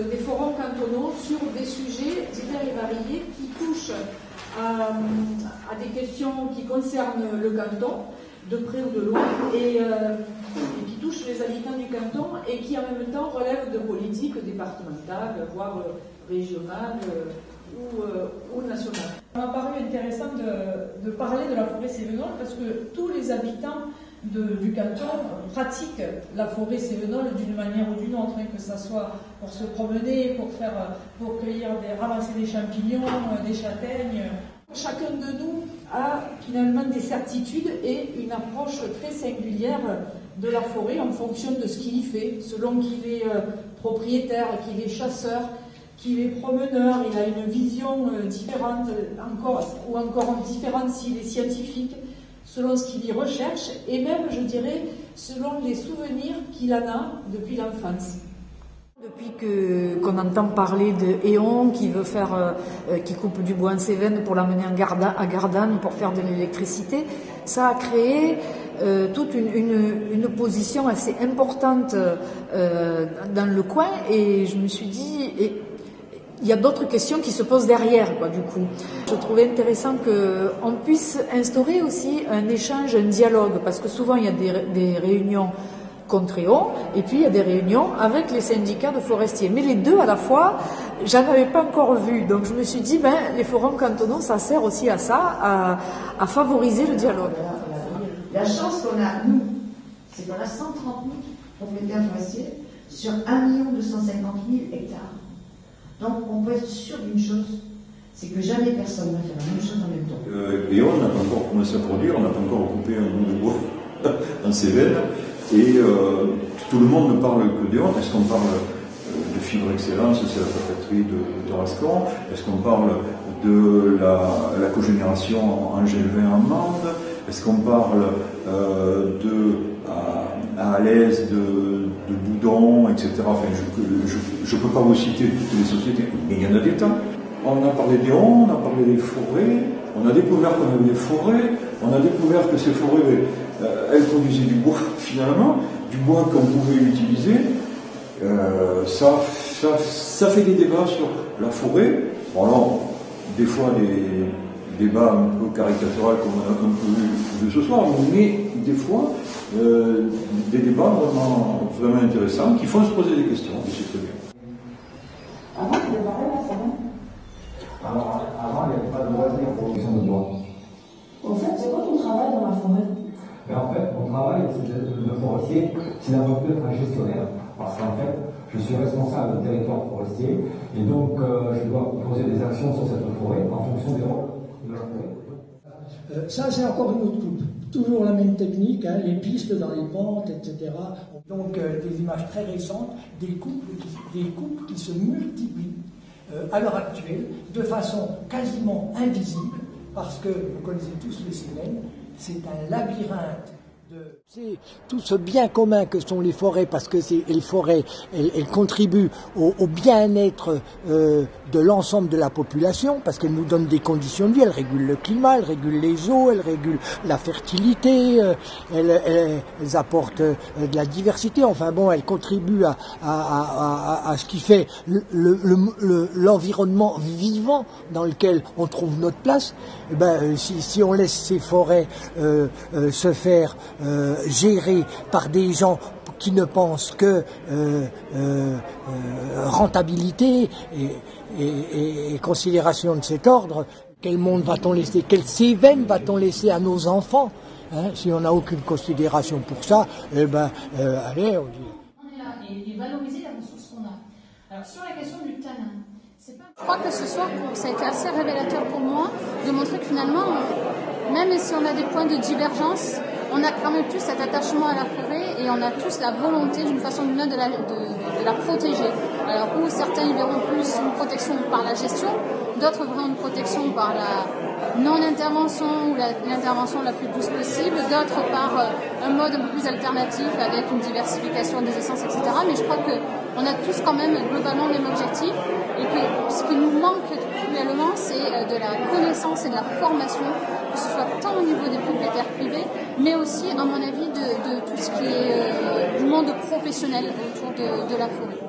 des forums cantonaux sur des sujets divers et variés qui touchent à des questions qui concernent le canton, de près ou de loin, et qui touchent les habitants du canton et qui en même temps relèvent de politiques départementales, voire régionales ou nationales. Il m'a paru intéressant de parler de la forêt cévenole parce que tous les habitants du canton pratiquent la forêt cévenole d'une manière ou d'une autre, que ce soit pour se promener, pour cueillir, ramasser des champignons, des châtaignes. Chacun de nous a finalement des certitudes et une approche très singulière de la forêt en fonction de ce qu'il y fait, selon qu'il est propriétaire, qu'il est chasseur, qu'il est promeneur, il a une vision différente ou encore différente s'il est scientifique, selon ce qu'il y recherche et même, je dirais, selon les souvenirs qu'il en a depuis l'enfance. Depuis qu'on entend parler de Éon qui coupe du bois en Cévennes pour l'amener à Gardanne pour faire de l'électricité, ça a créé toute une position assez importante dans le coin et je me suis dit, il y a d'autres questions qui se posent derrière, quoi, du coup. Je trouvais intéressant qu'on puisse instaurer aussi un échange, un dialogue, parce que souvent il y a des réunions contre Éon, et puis il y a des réunions avec les syndicats de forestiers. Mais les deux à la fois, j'en avais pas encore vu. Donc je me suis dit, les forums cantonaux, ça sert aussi à ça, à favoriser le dialogue. La chance qu'on a, nous, c'est qu'on a 130 000 propriétaires forestiers sur 1 250 000 hectares. Donc on peut être sûr d'une chose, c'est que jamais personne ne va faire la même chose en même temps. Éon n'a pas encore commencé à produire, on n'a pas encore coupé un bout de bois en Cévennes. Et tout le monde ne parle que d'Éon. Est-ce qu'on parle de Fibre Excellence, c'est la papeterie de Rascon? Est-ce qu'on parle de la cogénération Angelvin en Mende? Est-ce qu'on parle à l'aise de Boudon, etc. Enfin, je ne peux pas vous citer toutes les sociétés, mais il y en a des tas. On a parlé d'Éon, on a parlé des forêts, on a découvert qu'on avait des forêts, on a découvert que ces forêts, elles produisaient du bois, finalement, du bois qu'on pouvait utiliser. Ça fait des débats sur la forêt. Bon, alors, des fois, des débats un peu caricaturaux comme on a un peu vu ce soir, mais des fois, des débats vraiment intéressants qui font se poser des questions, et c'est très bien. Avant, il y avait la forêt. Alors, avant, il n'y avait pas de loisir pour production de bois. En fait, c'est quoi ton travail dans la forêt? Mais en fait, mon travail de forestier, c'est d'abord d'être un gestionnaire. Parce qu'en fait, je suis responsable du territoire forestier et donc je dois proposer des actions sur cette forêt en fonction des rôles de la forêt. Ça, c'est encore une autre coupe. Toujours la même technique, hein, les pistes dans les pentes, etc. Donc, des images très récentes, des couples qui se multiplient à l'heure actuelle de façon quasiment invisible, parce que vous connaissez tous les Cévennes, c'est un labyrinthe. C'est tout ce bien commun que sont les forêts, parce que les forêts, elles contribuent au bien-être de l'ensemble de la population, parce qu'elles nous donnent des conditions de vie, elles régulent le climat, elles régulent les eaux, elles régulent la fertilité, elles apportent de la diversité, enfin bon, elles contribuent à ce qui fait l'environnement vivant dans lequel on trouve notre place. Et si on laisse ces forêts se faire gérés par des gens qui ne pensent que rentabilité et considération de cet ordre, quel monde va-t-on laisser, quelle Cévennes va-t-on laisser à nos enfants, hein, si on n'a aucune considération pour ça? Allez, on dit. On est là et valoriser la ressource qu'on a. Alors sur la question du tanin, je crois que ce soir, ça a été assez révélateur pour moi de montrer que finalement, même si on a des points de divergence, on a quand même tous cet attachement à la forêt et on a tous la volonté d'une façon ou d'une autre de la protéger. Alors où certains y verront plus une protection par la gestion, d'autres verront une protection par la non-intervention ou l'intervention la plus douce possible, d'autres par un mode un peu plus alternatif avec une diversification des essences, etc. Mais je crois qu'on a tous quand même globalement le même objectif et que ce qui nous manque cruellement, c'est de la connaissance et de la formation, que ce soit tant au niveau des propriétaires privés, mais aussi, à mon avis, de tout ce qui est du monde professionnel autour de la forêt.